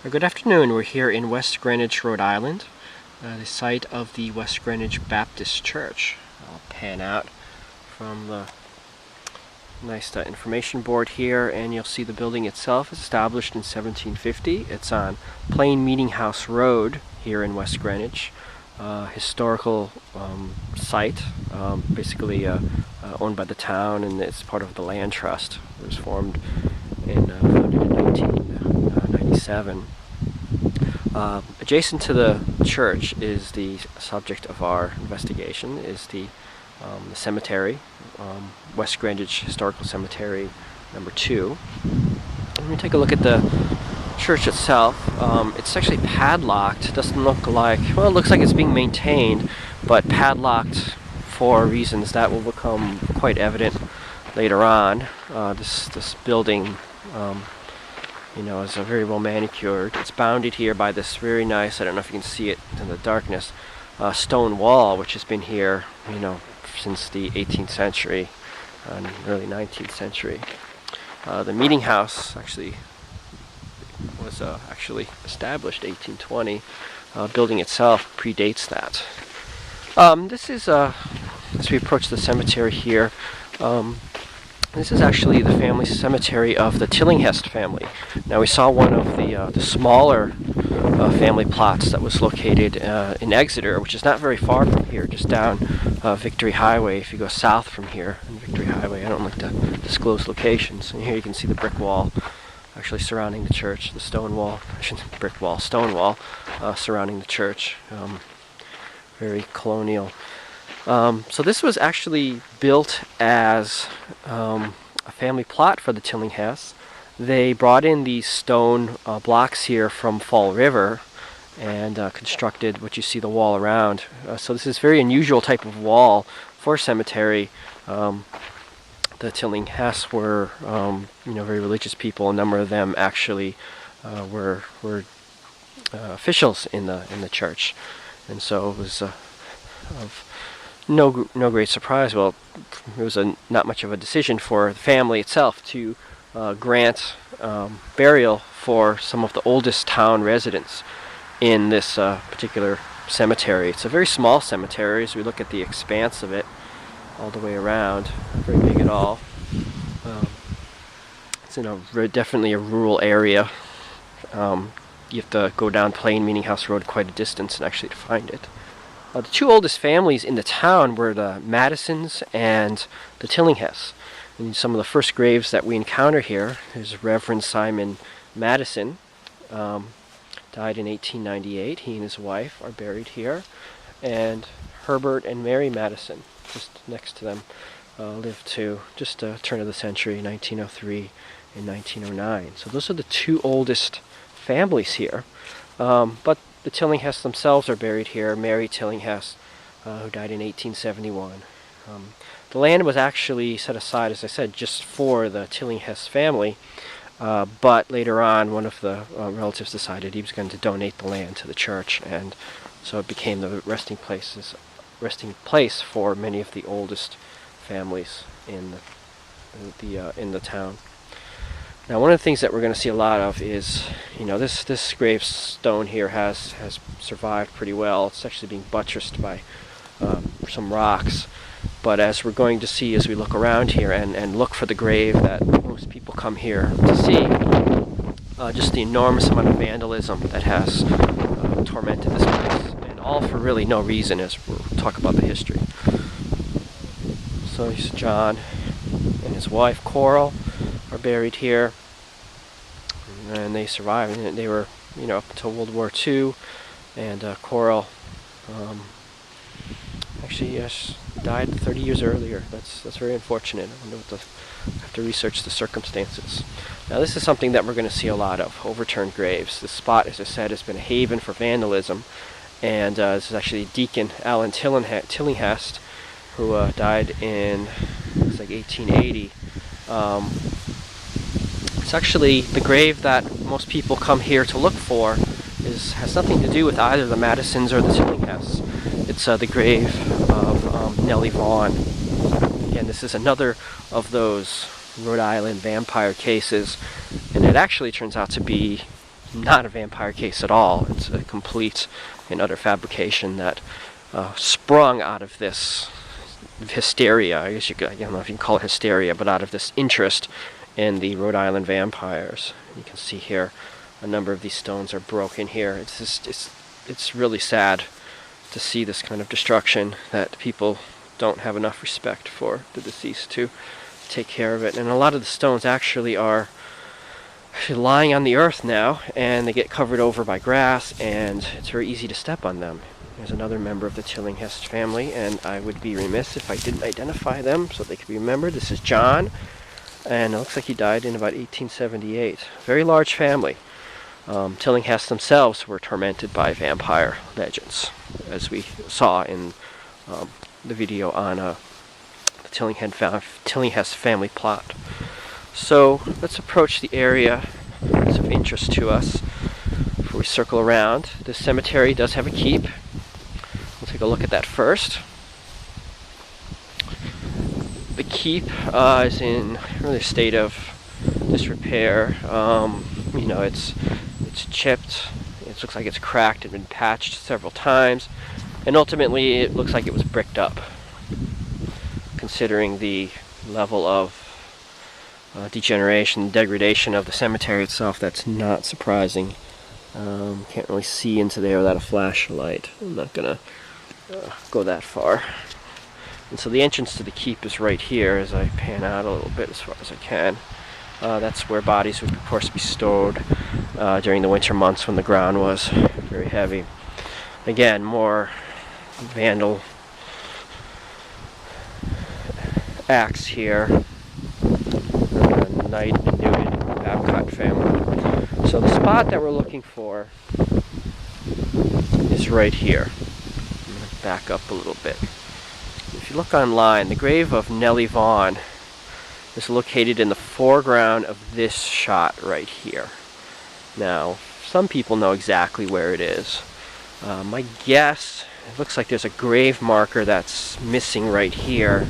Good afternoon. We're here in West Greenwich, Rhode Island, the site of the West Greenwich Baptist Church. I'll pan out from the nice information board here, and you'll see the building itself is established in 1750. It's on Plain Meeting House Road here in West Greenwich. Historical site, basically owned by the town, and it's part of the land trust. It was founded in 1997. Adjacent to the church is the subject of our investigation, is the cemetery, West Greenwich Historical Cemetery number 2. Let me take a look at the church itself. It's actually padlocked. It doesn't look like, well, it looks like it's being maintained, but padlocked for reasons that will become quite evident later on. This building is very well manicured. It's bounded here by this very nice, I don't know if you can see it in the darkness, stone wall, which has been here, since the 18th century and early 19th century. The meeting house actually was established 1820. Building itself predates that. This is, as we approach the cemetery here, this is actually the family cemetery of the Tillinghast family. Now, we saw one of the smaller family plots that was located in Exeter, which is not very far from here, just down Victory Highway. If you go south from here on Victory Highway, I don't like to disclose locations. And here you can see the brick wall actually surrounding the church, the stone wall, I shouldn't say brick wall, stone wall surrounding the church. Very colonial. So this was actually built as a family plot for the Tillinghasts. They brought in these stone blocks here from Fall River and constructed what you see the wall around. So this is a very unusual type of wall for a cemetery. The Tillinghasts were, very religious people. A number of them actually were officials in the church, and so it was of no great surprise. Well, it was not much of a decision for the family itself to grant burial for some of the oldest town residents in this particular cemetery. It's a very small cemetery as we look at the expanse of it all the way around. Not very big at all. It's in definitely a rural area. You have to go down Plain Meeting House Road quite a distance and actually to find it. The two oldest families in the town were the Madisons and the Tillinghasts. And some of the first graves that we encounter here is Reverend Simon Madison, died in 1898. He and his wife are buried here. And Herbert and Mary Madison, just next to them, lived to just turn of the century, 1903 and 1909. So those are the two oldest families here. But the Tillinghasts themselves are buried here. Mary Tillinghast, who died in 1871. The land was actually set aside, as I said, just for the Tillinghast family, but later on one of the relatives decided he was going to donate the land to the church, and so it became the resting place for many of the oldest families in the town. Now, one of the things that we're going to see a lot of is, this gravestone here has survived pretty well. It's actually being buttressed by some rocks. But as we're going to see as we look around here and look for the grave that most people come here to see, just the enormous amount of vandalism that has tormented this place, and all for really no reason, as we'll talk about the history. So here's John and his wife Coral are buried here, and they survived. And they were, up until World War II, and Coral actually died 30 years earlier. That's very unfortunate. I wonder have to research the circumstances. Now, this is something that we're going to see a lot of: overturned graves. This spot, as I said, has been a haven for vandalism, and this is actually Deacon Alan Tillinghast, who died in 1880. It's actually the grave that most people come here to look for has nothing to do with either the Madisons or the Tillinghasts. It's the grave of Nellie Vaughn. Again, this is another of those Rhode Island vampire cases, and it actually turns out to be not a vampire case at all. It's a complete and utter fabrication that sprung out of this hysteria. I don't know if you can call it hysteria, but out of this interest in the Rhode Island vampires. You can see here a number of these stones are broken here. It's really sad to see this kind of destruction, that people don't have enough respect for the deceased to take care of it. And a lot of the stones actually are lying on the earth now, and they get covered over by grass, and it's very easy to step on them. There's another member of the Tillinghast family, and I would be remiss if I didn't identify them so they could be remembered. This is John, and it looks like he died in about 1878. Very large family. Tillinghast themselves were tormented by vampire legends, as we saw in the video on the Tillinghast family plot. So let's approach the area that's of interest to us before we circle around. This cemetery does have a keep. We'll take a look at that first. The keep is in really a state of disrepair. It's chipped. It looks like it's cracked and been patched several times, and ultimately it looks like it was bricked up. Considering the level of degeneration, degradation of the cemetery itself, that's not surprising. Can't really see into there without a flashlight. I'm not gonna go that far. And so the entrance to the keep is right here as I pan out a little bit as far as I can. That's where bodies would of course be stored during the winter months when the ground was very heavy. Again, more vandal acts here. Knight and Newton Babcock family. So the spot that we're looking for is right here. I'm going to back up a little bit. If you look online, the grave of Nellie Vaughn is located in the foreground of this shot right here. Now, some people know exactly where it is. My guess, it looks like there's a grave marker that's missing right here.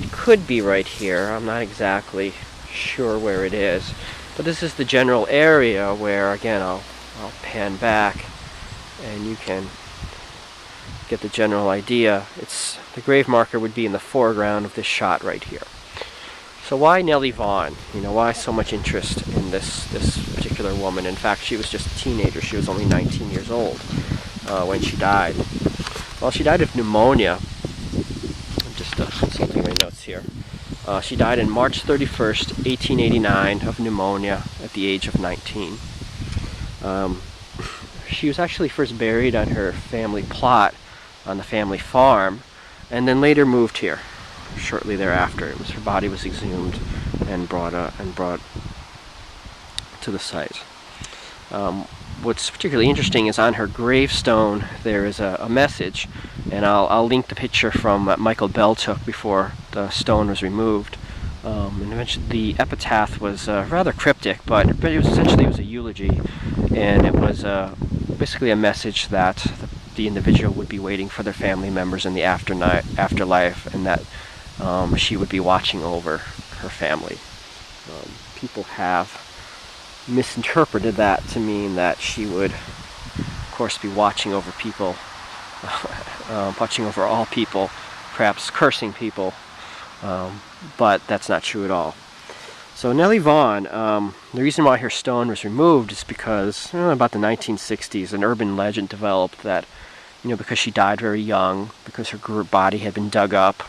It could be right here. I'm not exactly sure where it is, but this is the general area where, again, I'll pan back and you can get the general idea. It's the grave marker would be in the foreground of this shot right here. So why Nellie Vaughn? Why so much interest in this particular woman? In fact, she was just a teenager. She was only 19 years old when she died. Well, she died of pneumonia. I'm just consulting my notes here. She died on March 31st, 1889 of pneumonia at the age of 19. She was actually first buried on her family plot on the family farm, and then later moved here shortly thereafter. Her body was exhumed and brought to the site. What's particularly interesting is on her gravestone there is a message, and I'll link the picture from Michael Bell took before the stone was removed. And eventually the epitaph was rather cryptic, but it was essentially a eulogy, and it was basically a message that the individual would be waiting for their family members in the afterlife, and that she would be watching over her family. People have misinterpreted that to mean that she would, of course, be watching over people, watching over all people, perhaps cursing people, but that's not true at all. So Nellie Vaughn, the reason why her stone was removed is because about the 1960s, an urban legend developed that, because she died very young, because her body had been dug up,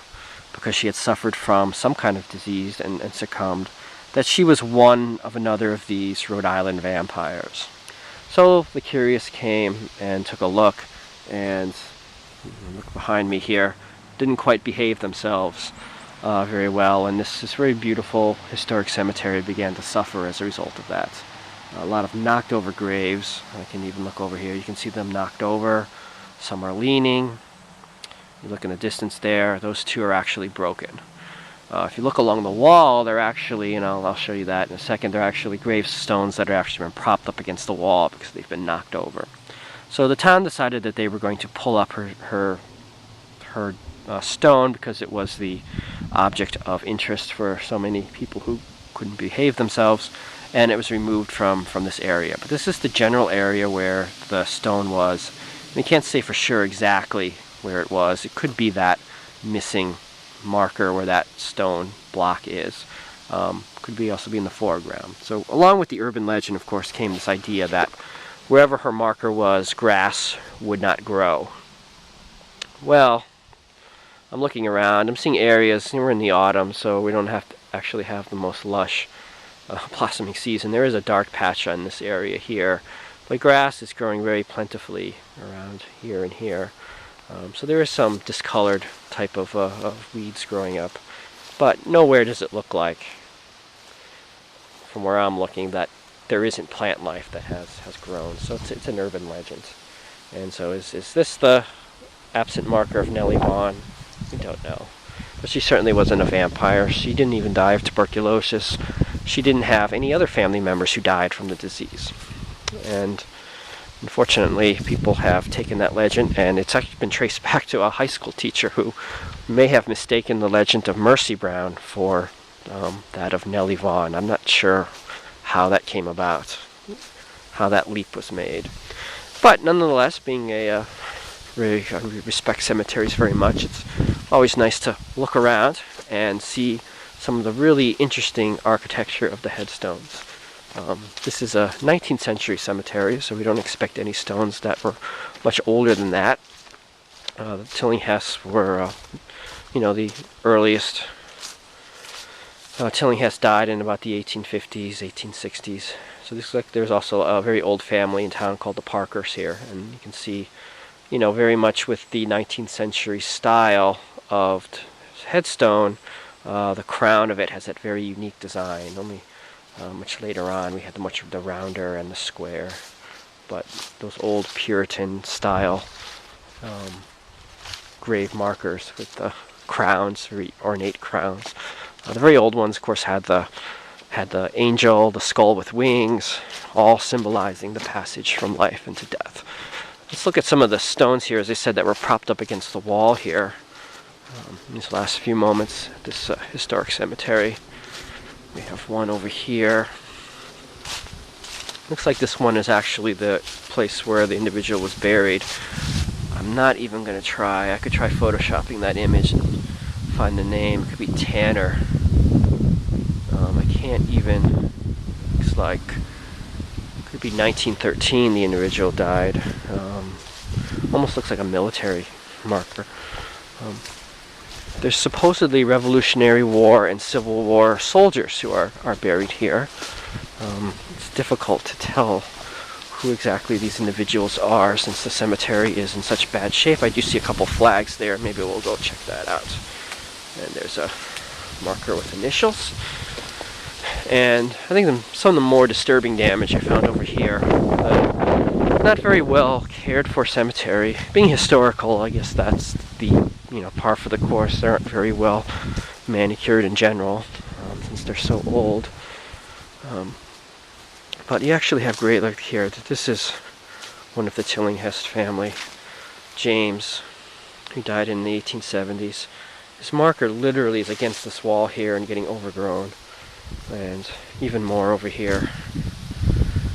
because she had suffered from some kind of disease and succumbed, that she was one of another of these Rhode Island vampires. So the curious came and took a look, and look behind me here, didn't quite behave themselves very well, and this very beautiful historic cemetery began to suffer as a result of that. A lot of knocked over graves. I can even look over here. You can see them knocked over. Some are leaning. You look in the distance there. Those two are actually broken. If you look along the wall, they're actually, I'll show you that in a second, they're actually gravestones that are actually been propped up against the wall because they've been knocked over. So the town decided that they were going to pull up her stone because it was the object of interest for so many people who couldn't behave themselves, and it was removed from this area. But this is the general area where the stone was. We can't say for sure exactly where it was. It could be that missing marker where that stone block is. Could be also be in the foreground. So along with the urban legend, of course, came this idea that wherever her marker was, grass would not grow. Well, I'm looking around. I'm seeing areas. We're in the autumn, so we don't have to actually have the most lush blossoming season. There is a dark patch on this area here, but grass is growing very plentifully around here and here. So there is some discolored type of weeds growing up, but nowhere does it look like, from where I'm looking, that there isn't plant life that has grown. So it's an urban legend. And so is this the absent marker of Nellie Vaughn? We don't know. But she certainly wasn't a vampire. She didn't even die of tuberculosis. She didn't have any other family members who died from the disease. And unfortunately, people have taken that legend, and it's actually been traced back to a high school teacher who may have mistaken the legend of Mercy Brown for that of Nellie Vaughn. I'm not sure how that came about, how that leap was made. But nonetheless, being I respect cemeteries very much. It's always nice to look around and see some of the really interesting architecture of the headstones. This is a 19th century cemetery, so we don't expect any stones that were much older than that. The Tillinghast were, the earliest. Tillinghast died in about the 1850s, 1860s. So this there's also a very old family in town called the Parkers here, and you can see, very much with the 19th century style of headstone. The crown of it has that very unique design. Only much later on we had the rounder and the square, but those old Puritan style grave markers with the crowns, very ornate crowns. The very old ones, of course, had the angel, the skull with wings, all symbolizing the passage from life into death. Let's look at some of the stones here, as I said, that were propped up against the wall here. In these last few moments at this historic cemetery. We have one over here. Looks like this one is actually the place where the individual was buried. I'm not even going to try. I could try photoshopping that image and find the name. It could be Tanner. I can't even. Looks like it could be 1913 the individual died. Almost looks like a military marker. There's supposedly Revolutionary War and Civil War soldiers who are buried here. It's difficult to tell who exactly these individuals are since the cemetery is in such bad shape. I do see a couple flags there. Maybe we'll go check that out. And there's a marker with initials. And I think some of the more disturbing damage I found over here. Not very well cared for cemetery. Being historical, I guess that's the par for the course. They aren't very well manicured in general, since they're so old. But you actually have great look here. This is one of the Tillinghast family, James, who died in the 1870s. His marker literally is against this wall here and getting overgrown. And even more over here.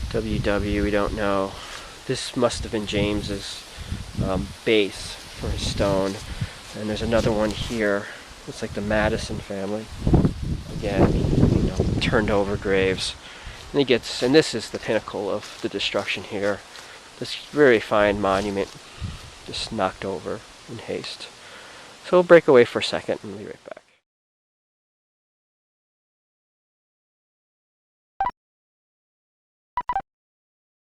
WW, we don't know. This must have been James's base for his stone. And there's another one here. Looks like the Madison family. Again, turned over graves. And this is the pinnacle of the destruction here. This very fine monument just knocked over in haste. So we'll break away for a second and we'll be right back.